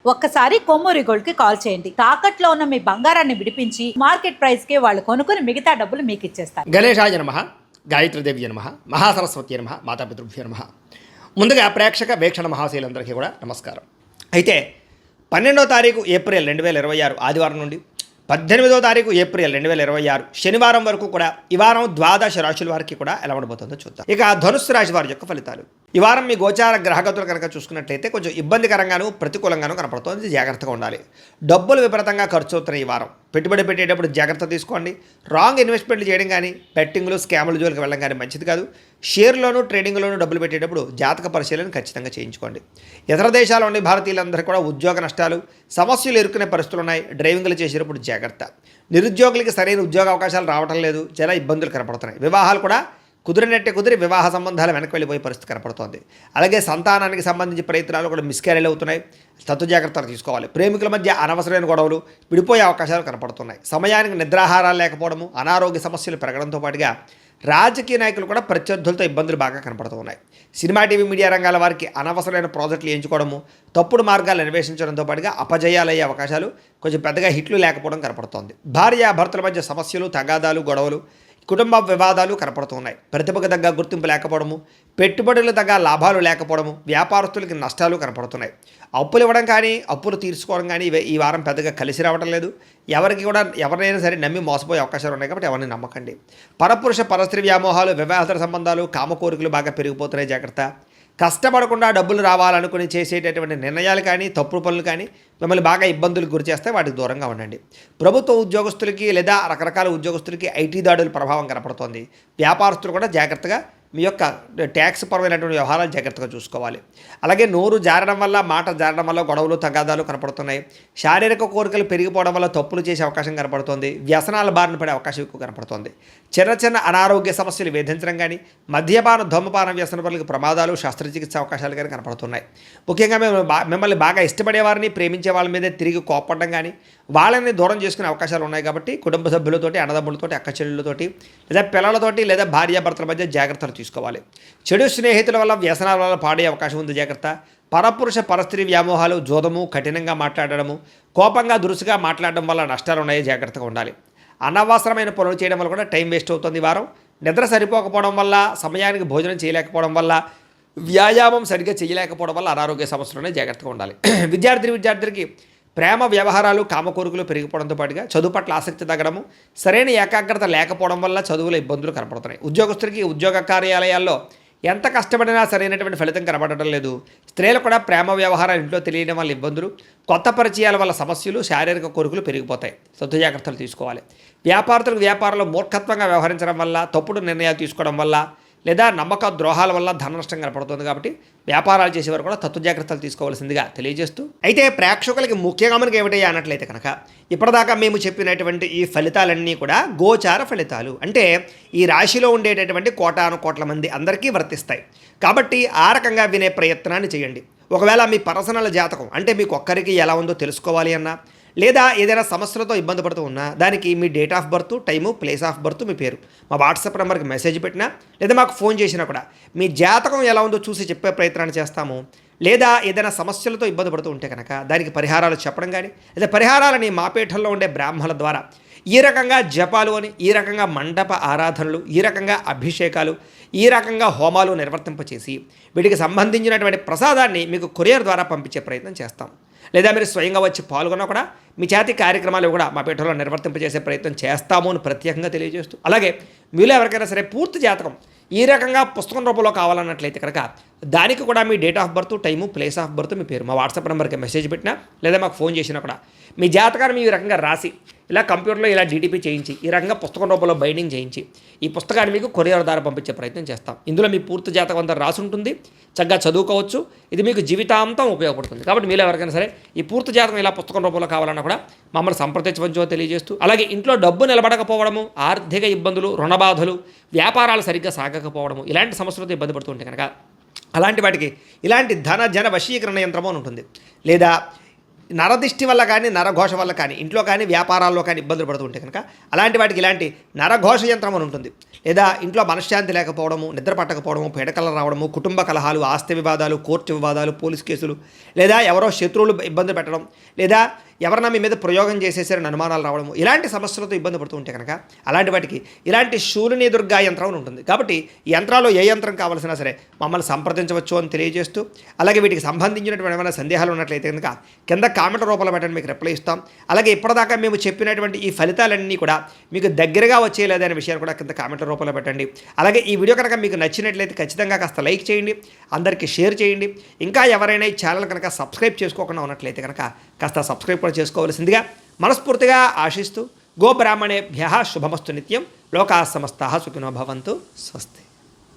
ఒక్కసారి కొమ్మూరి గోల్డ్ కి కాల్ చేయండి. తాకట్లో ఉన్న మీ బంగారాన్ని విడిపించి మార్కెట్ ప్రైస్ కి వాళ్ళు కొనుక్కుని మిగతా డబ్బులు మీకు ఇచ్చేస్తారు. గణేశాయ నమః, గాయత్రీదేవి నమః, మహాసరస్వతి నమః, మాతాపితృభ్యో నమః. ముందుగా ప్రేక్షక వీక్షణ మహాశీలందరికీ కూడా నమస్కారం. అయితే 12వ తారీఖు ఏప్రిల్ 2026 ఆదివారం నుండి 18వ తారీఖు ఏప్రిల్ 2026 శనివారం వరకు కూడా ఈ వారం ద్వాదశ రాశుల వారికి కూడా ఎలా ఉండబోతుందో చూద్దాం. ఇక ధనుస్సు రాశి వారి యొక్క ఫలితాలు. ఈ వారం మీ గోచార గ్రహగతులు కనుక చూసుకున్నట్లయితే కొంచెం ఇబ్బందికరంగాను ప్రతికూలంగాను కనపడుతుంది. జాగ్రత్తగా ఉండాలి. డబ్బులు విపరీతంగా ఖర్చు అవుతున్నాయి. ఈ వారం పెట్టుబడి పెట్టేటప్పుడు జాగ్రత్త తీసుకోండి. రాంగ్ ఇన్వెస్ట్మెంట్లు చేయడం కానీ బెట్టింగ్లు స్కాముల జోలికి వెళ్ళడం కానీ మంచిది కాదు. షేర్లోను ట్రేడింగ్లోను డబ్బులు పెట్టేటప్పుడు జాతక పరిశీలన ఖచ్చితంగా చేయించుకోండి. ఇతర దేశాల్లోని భారతీయులందరూ కూడా ఉద్యోగ నష్టాలు సమస్యలు ఎదుర్కొనే పరిస్థితులు ఉన్నాయి. డ్రైవింగ్లు చేసేటప్పుడు జాగ్రత్త. నిరుద్యోగులకి సరైన ఉద్యోగ అవకాశాలు రావడం లేదు. చాలా ఇబ్బందులు కనపడుతున్నాయి. వివాహాలు కూడా కుదిరి వివాహ సంబంధాలు వెనక్కి వెళ్ళిపోయే పరిస్థితి కనపడుతోంది. అలాగే సంతానానికి సంబంధించి ప్రయత్నాలు కూడా మిస్క్యారేజ్ అవుతున్నాయి. తత్తు జాగ్రత్తలు తీసుకోవాలి. ప్రేమికుల మధ్య అనవసరమైన గొడవలు విడిపోయే అవకాశాలు కనపడుతున్నాయి. సమయానికి నిద్రాహారాలు లేకపోవడము, అనారోగ్య సమస్యలు పెరగడంతో పాటుగా రాజకీయ నాయకులు కూడా ప్రత్యర్థులతో ఇబ్బందులు బాగా కనపడుతూ ఉన్నాయి. సినిమా టీవీ మీడియా రంగాల వారికి అనవసరమైన ప్రాజెక్టులు ఎంచుకోవడము, తప్పుడు మార్గాలు అన్వేషించడంతో పాటుగా అపజయాలయ్యే అవకాశాలు, కొంచెం పెద్దగా హిట్లు లేకపోవడం కనపడుతోంది. భార్యాభర్తల మధ్య సమస్యలు, తగాదాలు, గొడవలు, కుటుంబ వివాదాలు కనపడుతున్నాయి. ప్రతిభకు తగ్గ గుర్తింపు లేకపోవడము, పెట్టుబడులు తగ్గ లాభాలు లేకపోవడము, వ్యాపారస్తులకి నష్టాలు కనపడుతున్నాయి. అప్పులు ఇవ్వడం కానీ అప్పులు తీర్చుకోవడం కానీ ఈ వారం పెద్దగా కలిసి రావడం లేదు. ఎవరినైనా సరే నమ్మి మోసపోయే అవకాశాలు ఉన్నాయి కాబట్టి ఎవరిని నమ్మకండి. పరపురుష పరస్త్రీ వ్యామోహాలు, వివాహేతర సంబంధాలు, కామ కోరికలు బాగా పెరిగిపోతున్నాయి. జాగ్రత్త. కష్టపడకుండా డబ్బులు రావాలనుకుని చేసేటటువంటి నిర్ణయాలు కానీ తప్పుడు పనులు కానీ మిమ్మల్ని బాగా ఇబ్బందులకు గురి చేస్తే వాటికి దూరంగా ఉండండి. ప్రభుత్వ ఉద్యోగస్తులకి లేదా రకరకాల ఉద్యోగస్తులకి ఐటీ దాడుల ప్రభావం కనపడుతోంది. వ్యాపారస్తులు కూడా జాగ్రత్తగా మీ యొక్క ట్యాక్స్ పరమైనటువంటి వ్యవహారాలు జాగ్రత్తగా చూసుకోవాలి. అలాగే నోరు జారడం వల్ల, మాట జారడం వల్ల గొడవలు తగాదాలు కనపడుతున్నాయి. శారీరక కోరికలు పెరిగిపోవడం వల్ల తప్పులు చేసే అవకాశం కనపడుతుంది. వ్యసనాల బారిన పడే అవకాశం ఎక్కువ కనపడుతుంది. చిన్న అనారోగ్య సమస్యలు వేధించడం కానీ, మద్యపాన ధూమపాన వ్యసన పనులకు ప్రమాదాలు, శస్త్రచికిత్స అవకాశాలు కానీ కనపడుతున్నాయి. ముఖ్యంగా మిమ్మల్ని బాగా ఇష్టపడే వారిని, ప్రేమించే వాళ్ళ మీద తిరిగి కోపడడం కానీ, వాళ్ళని దూరం చేసుకునే అవకాశాలు ఉన్నాయి. కాబట్టి కుటుంబ సభ్యులతోటి, అన్నదమ్ములతోటి, అక్క చెల్లెళ్ళతోటి లేదా పిల్లలతోటి లేదా భార్యాభర్తల మధ్య జాగ్రత్తలు తీసుకోవాలి. చెడు స్నేహితుల వల్ల, వ్యసనాల వల్ల పాడే అవకాశం ఉంది. జాగ్రత్త. పరపురుష పరస్త్రీ వ్యామోహాలు, జోదము, కఠినంగా మాట్లాడడము, కోపంగా దురుసుగా మాట్లాడడం వల్ల నష్టాలు ఉన్నాయి. జాగ్రత్తగా ఉండాలి. అనవసరమైన పనులు చేయడం వల్ల కూడా టైం వేస్ట్ అవుతుంది. ఈ వారం నిద్ర సరిపోకపోవడం వల్ల, సమయానికి భోజనం చేయలేకపోవడం వల్ల, వ్యాయామం సరిగ్గా చేయలేకపోవడం వల్ల అనారోగ్య సమస్యలునే జాగ్రత్తగా ఉండాలి. విద్యార్థులకి ప్రేమ వ్యవహారాలు, కామకోరికలు పెరిగిపోవడంతో పాటుగా చదువు పట్ల ఆసక్తి తగ్గడము, సరైన ఏకాగ్రత లేకపోవడం వల్ల చదువులో ఇబ్బందులు కనపడుతున్నాయి. ఉద్యోగస్తులకి ఉద్యోగ కార్యాలయాల్లో ఎంత కష్టపడినా సరైనటువంటి ఫలితం కనబడటం లేదు. స్త్రీలు కూడా ప్రేమ వ్యవహారాలు ఇంట్లో తెలియడం వల్ల ఇబ్బందులు, కొత్త పరిచయాల వల్ల సమస్యలు, శారీరక కోరికలు పెరిగిపోతాయి. తత్తు జాగ్రత్తలు తీసుకోవాలి. వ్యాపారంలో మూర్ఖత్వంగా వ్యవహరించడం వల్ల, తప్పుడు నిర్ణయాలు తీసుకోవడం వల్ల లేదా నమ్మక ద్రోహాల వల్ల ధన నష్టం కనపడుతుంది. కాబట్టి వ్యాపారాలు చేసేవారు కూడా తత్తు జాగ్రత్తలు తీసుకోవాల్సిందిగా తెలియజేస్తూ, అయితే ప్రేక్షకులకి ముఖ్యంగా మనకి ఏమిటయ్యా అన్నట్లయితే కనుక ఇప్పటిదాకా మేము చెప్పినటువంటి ఈ ఫలితాలన్నీ కూడా గోచార ఫలితాలు, అంటే ఈ రాశిలో ఉండేటటువంటి కోటాను మంది అందరికీ వర్తిస్తాయి. కాబట్టి ఆ రకంగా వినే ప్రయత్నాన్ని చేయండి. ఒకవేళ మీ పర్సనల్ జాతకం అంటే మీకు ఒక్కరికి ఎలా ఉందో తెలుసుకోవాలి అన్నా, లేదా ఏదైనా సమస్యలతో ఇబ్బంది పడుతూ ఉన్నా, దానికి మీ date of birth, time, place of birth, మీ పేరు మా వాట్సాప్ నెంబర్కి మెసేజ్ పెట్టినా లేదా మాకు ఫోన్ చేసినా కూడా మీ జాతకం ఎలా ఉందో చూసి చెప్పే ప్రయత్నాన్ని చేస్తాము. లేదా ఏదైనా సమస్యలతో ఇబ్బంది పడుతూ ఉంటే కనుక దానికి పరిహారాలు చెప్పడం కానీ, లేదా పరిహారాలని మా పీఠంలో ఉండే బ్రాహ్మణుల ద్వారా ఈ రకంగా జపాలు అని, ఈ రకంగా మండప ఆరాధనలు, ఈ రకంగా అభిషేకాలు, ఈ రకంగా హోమాలు నిర్వర్తింపచేసి వీటికి సంబంధించినటువంటి ప్రసాదాన్ని మీకు కొరియర్ ద్వారా పంపించే ప్రయత్నం చేస్తాం. లేదా మీరు స్వయంగా వచ్చి పాల్గొన్నా కూడా మీ చేతి కార్యక్రమాలు కూడా మా పీఠంలో నిర్వర్తింపజేసే ప్రయత్నం చేస్తాము అని ప్రత్యేకంగా తెలియజేస్తూ, అలాగే మీలో ఎవరికైనా సరే పూర్తి జాతకం ఈ రకంగా పుస్తకం రూపంలో కావాలన్నట్లయితే కనుక దానికి కూడా మీ date of birth, time, place of birth, మీ పేరు మా వాట్సాప్ నెంబర్కి మెసేజ్ పెట్టినా లేదా మాకు ఫోన్ చేసినా కూడా మీ జాతకాన్ని ఈ రకంగా రాసి ఇలా కంప్యూటర్లో ఇలా డీటీపీ చేయించి ఈ రకంగా పుస్తకం రూపంలో బైండింగ్ చేయించి ఈ పుస్తకాన్ని మీకు కొరియర్ ద్వారా పంపించే ప్రయత్నం చేస్తాం. ఇందులో మీ పూర్తి జాతకం అంతా రాసి ఉంటుంది. చక్కగా చదువుకోవచ్చు. ఇది మీకు జీవితాంతం ఉపయోగపడుతుంది. కాబట్టి మీరు ఎవరికైనా సరే ఈ పూర్తి జాతకం ఇలా పుస్తకం రూపంలో కావాలన్నా కూడా మమ్మల్ని సంప్రదించవచ్చో తెలియజేస్తూ, అలాగే ఇంట్లో డబ్బు నిలబడకపోవడము, ఆర్థిక ఇబ్బందులు, రుణబాధలు, వ్యాపారాలు సరిగ్గా సాగకపోవడము, ఇలాంటి సమస్యలతో ఇబ్బంది పడుతుంటే కనుక అలాంటి వాటికి ఇలాంటి ధన జన వశీకరణ యంత్రము అని ఉంటుంది. లేదా నరదిష్టి వల్ల కానీ నరఘోష వల్ల కానీ ఇంట్లో కానీ వ్యాపారాల్లో కానీ ఇబ్బందులు పడుతూ ఉంటే కనుక అలాంటి వాటికి ఇలాంటి నరఘోష యంత్రం అని ఉంటుంది. లేదా ఇంట్లో మనశ్శాంతి లేకపోవడము, నిద్ర పట్టకపోవడము, పీడకలు రావడము, కుటుంబ కలహాలు, ఆస్తి వివాదాలు, కోర్టు వివాదాలు, పోలీస్ కేసులు, లేదా ఎవరో శత్రువులు ఇబ్బంది పెట్టడం, లేదా ఎవరన్నా మీ మీద ప్రయోగం చేసేసారని అనుమానాలు రావడము, ఇలాంటి సమస్యలతో ఇబ్బంది పడుతూ ఉంటే కనుక అలాంటి వాటికి ఇలాంటి శూలిని దుర్గా యంత్రం అని ఉంటుంది. కాబట్టి ఈ యంత్రాల్లో ఏ యంత్రం కావాల్సినా సరే మమ్మల్ని సంప్రదించవచ్చు అని తెలియజేస్తూ, అలాగే వీటికి సంబంధించినటువంటి ఏమైనా సందేహాలు ఉన్నట్లయితే కనుక కింద కామెంట్ రూపంలో పెట్టండి, మీకు రిప్లై ఇస్తాం. అలాగే ఇప్పటిదాకా మేము చెప్పినటువంటి ఈ ఫలితాలన్నీ కూడా మీకు దగ్గరగా వచ్చేయలేదనే విషయాన్ని కూడా కింద కామెంట్ రూపంలో పెట్టండి. అలాగే ఈ వీడియో కనుక మీకు నచ్చినట్లయితే ఖచ్చితంగా కాస్త లైక్ చేయండి, అందరికీ షేర్ చేయండి. ఇంకా ఎవరైనా ఈ ఛానల్ కనుక సబ్స్క్రైబ్ చేసుకోకుండా ఉన్నట్లయితే కనుక కాస్త సబ్స్క్రైబ్ కూడా చేసుకోవాల్సిందిగా మనస్ఫూర్తిగా ఆశిస్తూ, గోబ్రాహ్మణేభ్యః శుభమస్తు నిత్యం, లోకాः సమస్తాः సుఖినో భవంతు. స్వస్తి.